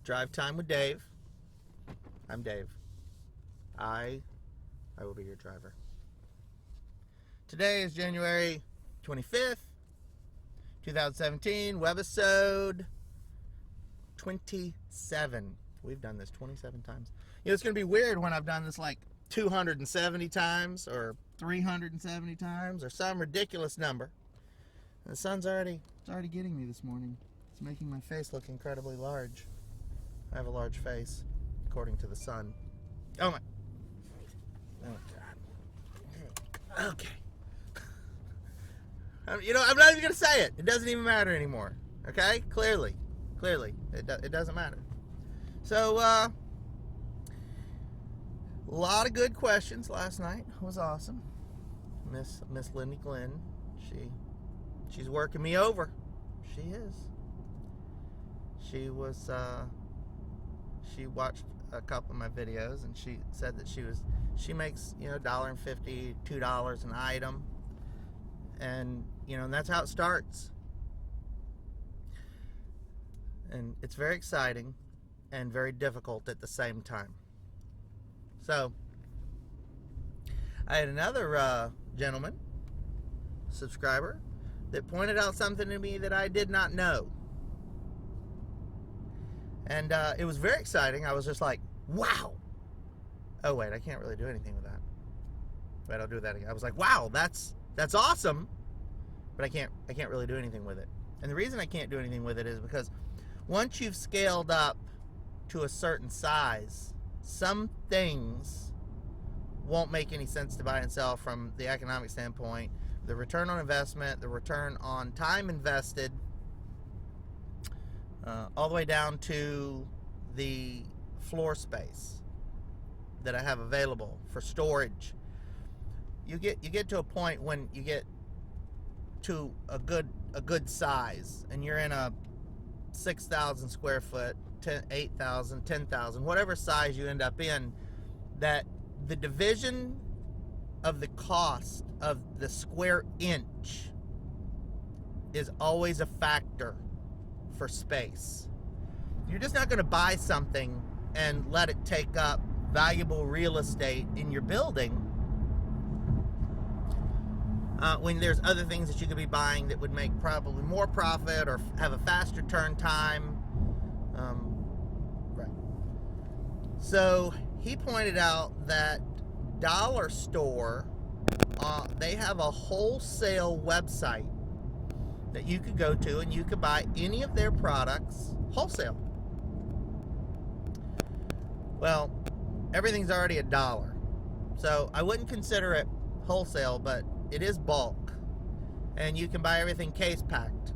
Drive Time with Dave. I'm Dave. I will be your driver. Today is January 25th, 2017, webisode 27. We've done this 27 times. You know, it's going to be weird when I've done this like 270 times or 370 times or some ridiculous number. And the sun's already getting me this morning. It's making my face look incredibly large. I have a large face, according to the sun. Oh my. Oh God. Okay. You know, I'm not even going to say it. It doesn't even matter anymore. Okay? Clearly. It doesn't matter. So, a lot of good questions last night. It was awesome. Miss Lindey Glenn, she's working me over. She is. She was, she watched a couple of my videos and she said that she makes, you know, $1.50, $2 an item. And, you know, and that's how it starts. And it's very exciting and very difficult at the same time. So, I had another gentleman, subscriber, that pointed out something to me that I did not know. And it was very exciting. I was just like, wow. Oh, wait, I can't really do anything with that. Wait, I'll do that again. I was like, wow, that's awesome. But I can't really do anything with it. And the reason I can't do anything with it is because once you've scaled up to a certain size, some things won't make any sense to buy and sell from the economic standpoint. The return on investment, the return on time invested, all the way down to the floor space that I have available for storage. You get to a point when you get to a good size, and you're in a 6,000 square foot, 8,000, 10,000, whatever size you end up in, that the division of the cost of the square inch is always a factor for space. You're just not going to buy something and let it take up valuable real estate in your building when there's other things that you could be buying that would make probably more profit or have a faster turn time. Right. So he pointed out that Dollar Store, they have a wholesale website that you could go to and you could buy any of their products wholesale. Well, everything's already $1, so I wouldn't consider it wholesale, but it is bulk, and you can buy everything case packed,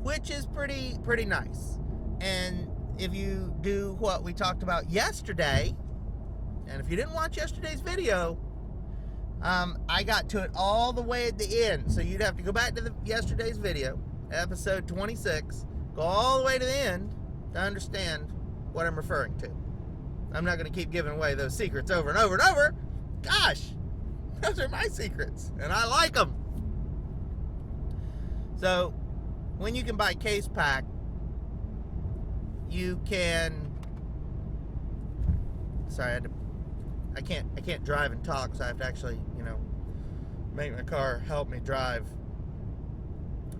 which is pretty nice. And if you do what we talked about yesterday, and if you didn't watch yesterday's video, I got to it all the way at the end, so you'd have to go back to yesterday's video, episode 26, go all the way to the end to understand what I'm referring to. I'm not going to keep giving away those secrets over and over and over. Gosh, those are my secrets, and I like them. So, when you can buy case pack, you can. Sorry, I can't drive and talk, so I have to actually, you know, make my car help me drive.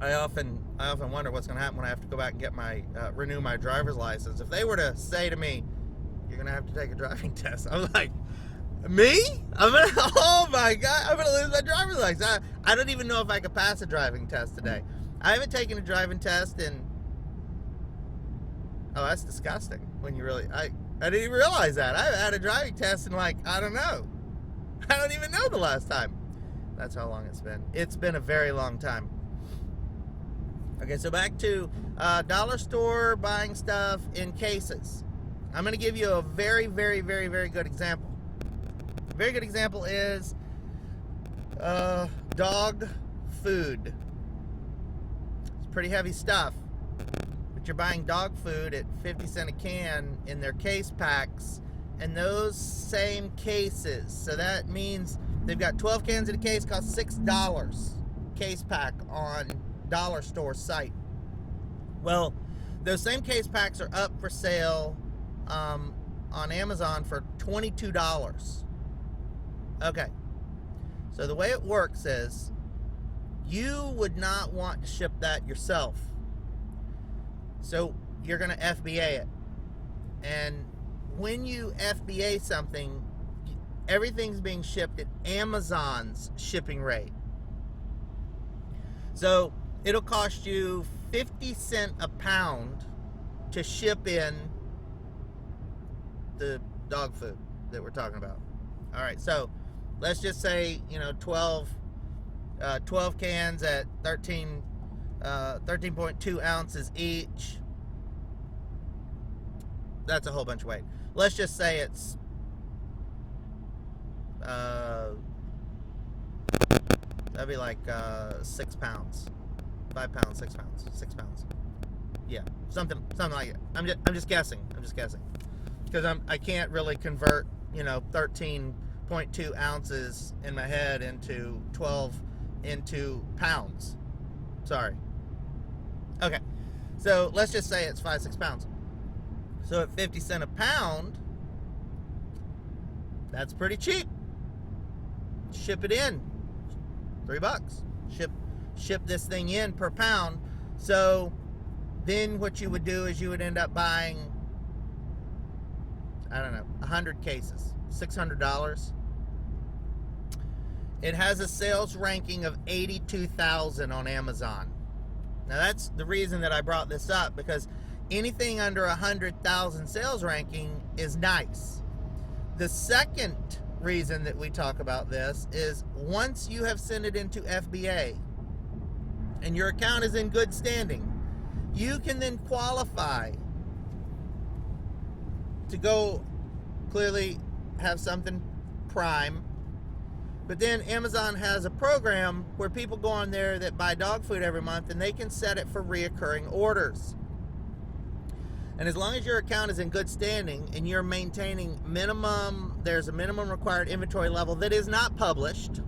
I often wonder what's going to happen when I have to go back and get my renew my driver's license. If they were to say to me, "You're going to have to take a driving test," I'm like, me? Oh my God, I'm gonna lose my driver's license. I don't even know if I could pass a driving test today. I haven't taken a driving test in, oh, that's disgusting. When you really, I didn't even realize that. I haven't had a driving test in like, I don't know. I don't even know the last time. That's how long it's been. It's been a very long time. Okay, so back to Dollar Store buying stuff in cases. I'm gonna give you a very good example. A very good example is dog food. It's pretty heavy stuff, but you're buying dog food at 50 cents a can in their case packs, and those same cases, so that means they've got 12 cans in a case, cost $6 case pack on Dollar Store site. Well, Those same case packs are up for sale on Amazon for $22. Okay, so the way it works is you would not want to ship that yourself. So you're going to FBA it. And when you FBA something, everything's being shipped at Amazon's shipping rate. So it'll cost you 50 cents a pound to ship in the dog food that we're talking about. All right, so let's just say, 12 cans at 13.2 ounces each. That's a whole bunch of weight. Let's just say it's that'd be like 6 pounds, 5 pounds, 6 pounds, 6 pounds. Yeah, something like it. I'm just guessing because I can't really convert 13.2 ounces in my head into 12 into pounds. Sorry. Okay, so let's just say it's 5-6 pounds. So at 50 cents a pound, that's pretty cheap. Ship it in, $3. Ship this thing in per pound. So then what you would do is you would end up buying, 100 cases, $600. It has a sales ranking of 82,000 on Amazon. Now that's the reason that I brought this up, because anything under 100,000 sales ranking is nice. The second reason that we talk about this is once you have sent it into FBA and your account is in good standing, you can then qualify to go clearly have something prime. But then Amazon has a program where people go on there that buy dog food every month and they can set it for reoccurring orders. And as long as your account is in good standing and you're maintaining there's a minimum required inventory level that is not published.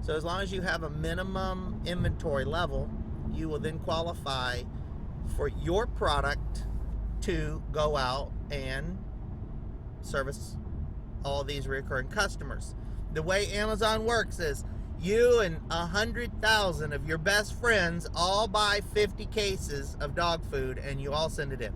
So as long as you have a minimum inventory level, you will then qualify for your product to go out and service all these recurring customers. The way Amazon works is you and 100,000 of your best friends all buy 50 cases of dog food and you all send it in.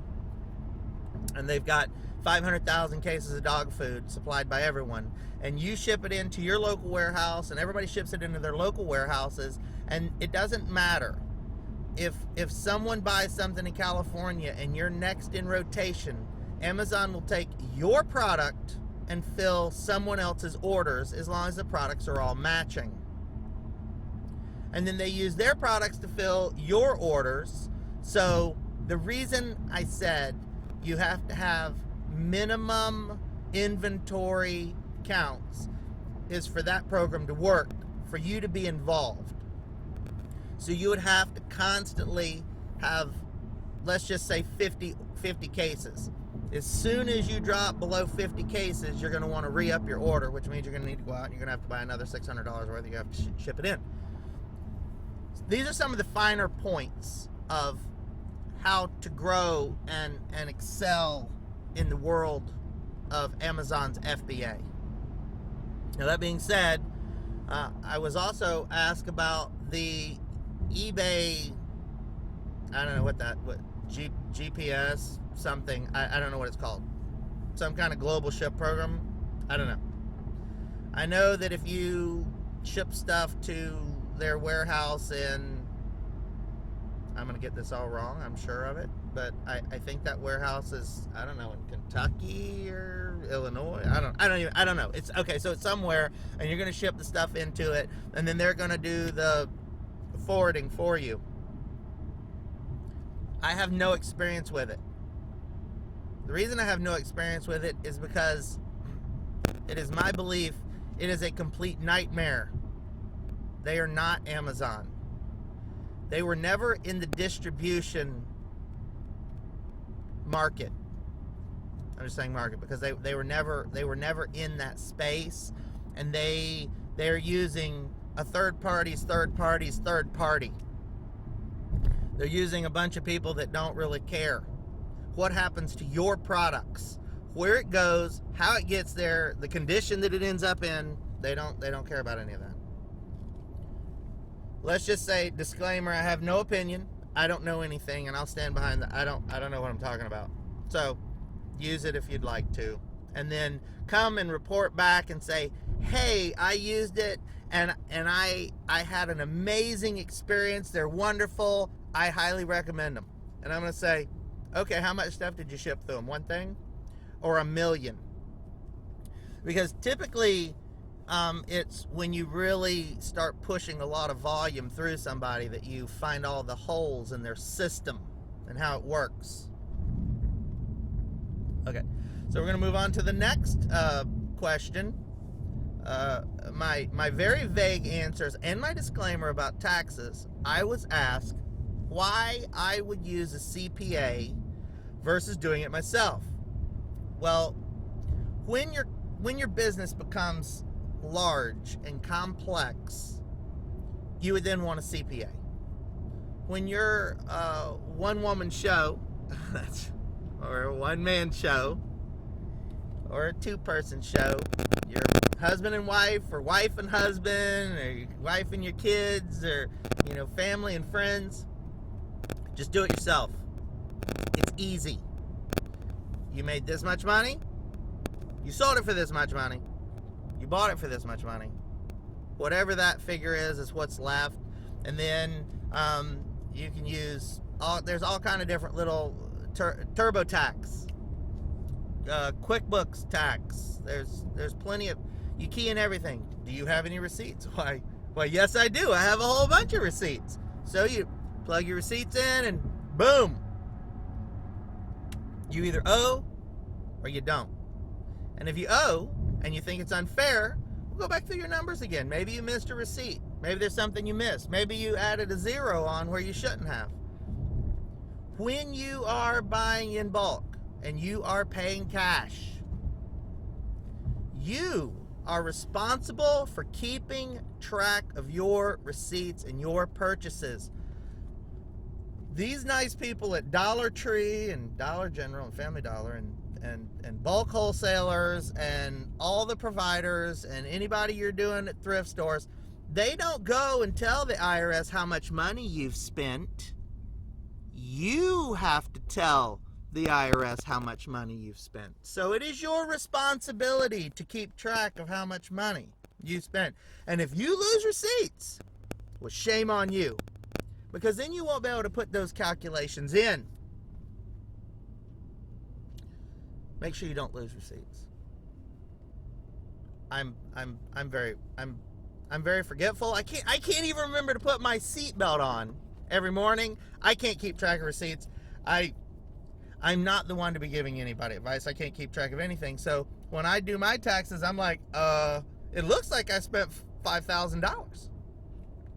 And they've got 500,000 cases of dog food supplied by everyone. And you ship it into your local warehouse and everybody ships it into their local warehouses. And it doesn't matter. If someone buys something in California and you're next in rotation, Amazon will take your product and fill someone else's orders as long as the products are all matching. And then they use their products to fill your orders. So the reason I said you have to have minimum inventory counts is for that program to work, for you to be involved. So you would have to constantly have, let's just say 50 cases. As soon as you drop below 50 cases, you're going to want to re-up your order, which means you're going to need to go out and you're going to have to buy another $600 worth. You have to ship it in. These are some of the finer points of how to grow and excel in the world of Amazon's FBA. Now that being said, I was also asked about the eBay, I don't know what GPS something, I don't know what it's called, some kind of global ship program, I don't know. I know that if you ship stuff to their warehouse in, I'm going to get this all wrong, I'm sure of it, but I think that warehouse is, I don't know, in Kentucky or Illinois, I don't know. It's okay, so it's somewhere, and you're going to ship the stuff into it, and then they're going to do the forwarding for you. I have no experience with it. The reason I have no experience with it is because it is my belief it is a complete nightmare. They are not Amazon. They were never in the distribution market. I'm just saying market because they were never in that space, and they're using a third party. They're using a bunch of people that don't really care what happens to your products, where it goes, how it gets there, the condition that it ends up in. They don't care about any of that. Let's just say, disclaimer, I have no opinion. I don't know anything, and I'll stand behind that. I don't know what I'm talking about. So use it if you'd like to. And then come and report back and say, hey, I used it and I had an amazing experience. They're wonderful. I highly recommend them. And I'm going to say, okay, how much stuff did you ship through them? One thing or a million? Because typically it's when you really start pushing a lot of volume through somebody that you find all the holes in their system and how it works. Okay, so we're going to move on to the next question. My very vague answers and my disclaimer about taxes, I was asked why I would use a CPA versus doing it myself. Well, when your business becomes large and complex, you would then want a CPA. When you're a one-woman show, or a one-man show, or a two-person show, your husband and wife, or wife and husband, or your wife and your kids, or family and friends, just do it yourself. It's easy. You made this much money, you sold it for this much money, you bought it for this much money. Whatever that figure is what's left. And then you can use there's all kind of different little Turbotax, QuickBooks tax. There's plenty of, you key in everything. Do you have any receipts? Why, yes, I do. I have a whole bunch of receipts. So you plug your receipts in and boom. You either owe or you don't. And if you owe and you think it's unfair, we'll go back through your numbers again. Maybe you missed a receipt. Maybe there's something you missed. Maybe you added a zero on where you shouldn't have. When you are buying in bulk and you are paying cash, you are responsible for keeping track of your receipts and your purchases. These nice people at Dollar Tree and Dollar General and Family Dollar and bulk wholesalers and all the providers and anybody you're doing at thrift stores, they don't go and tell the IRS how much money you've spent. You have to tell the IRS how much money you've spent. So it is your responsibility to keep track of how much money you spent. And if you lose receipts, well, shame on you. Because then you won't be able to put those calculations in. Make sure you don't lose receipts. I'm very forgetful. I can't even remember to put my seatbelt on every morning. I can't keep track of receipts. I'm not the one to be giving anybody advice. I can't keep track of anything. So when I do my taxes, I'm like, it looks like I spent $5,000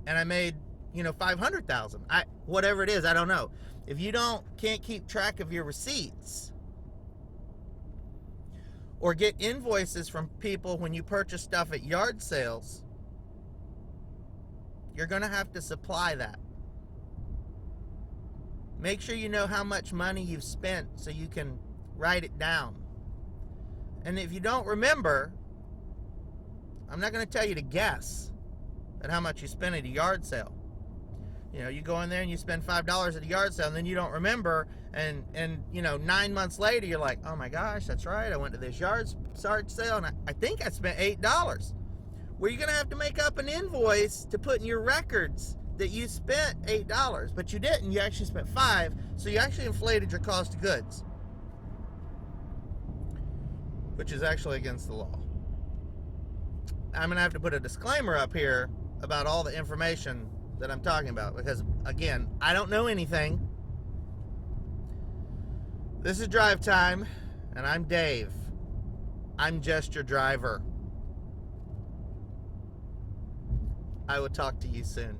and I made, $500,000. Whatever it is, I don't know. If you can't keep track of your receipts or get invoices from people when you purchase stuff at yard sales, you're going to have to supply that. Make sure you know how much money you've spent so you can write it down. And if you don't remember, I'm not going to tell you to guess at how much you spent at a yard sale. You go in there and you spend $5 at a yard sale and then you don't remember, and 9 months later you're like, oh my gosh, that's right, I went to this yard sale and I think I spent $8. Well, you're going to have to make up an invoice to put in your records that you spent $8, but you didn't. You actually spent $5, so you actually inflated your cost of goods, which is actually against the law. I'm going to have to put a disclaimer up here about all the information that I'm talking about, because again, I don't know anything. This is Drive Time, and I'm Dave. I'm just your driver. I will talk to you soon.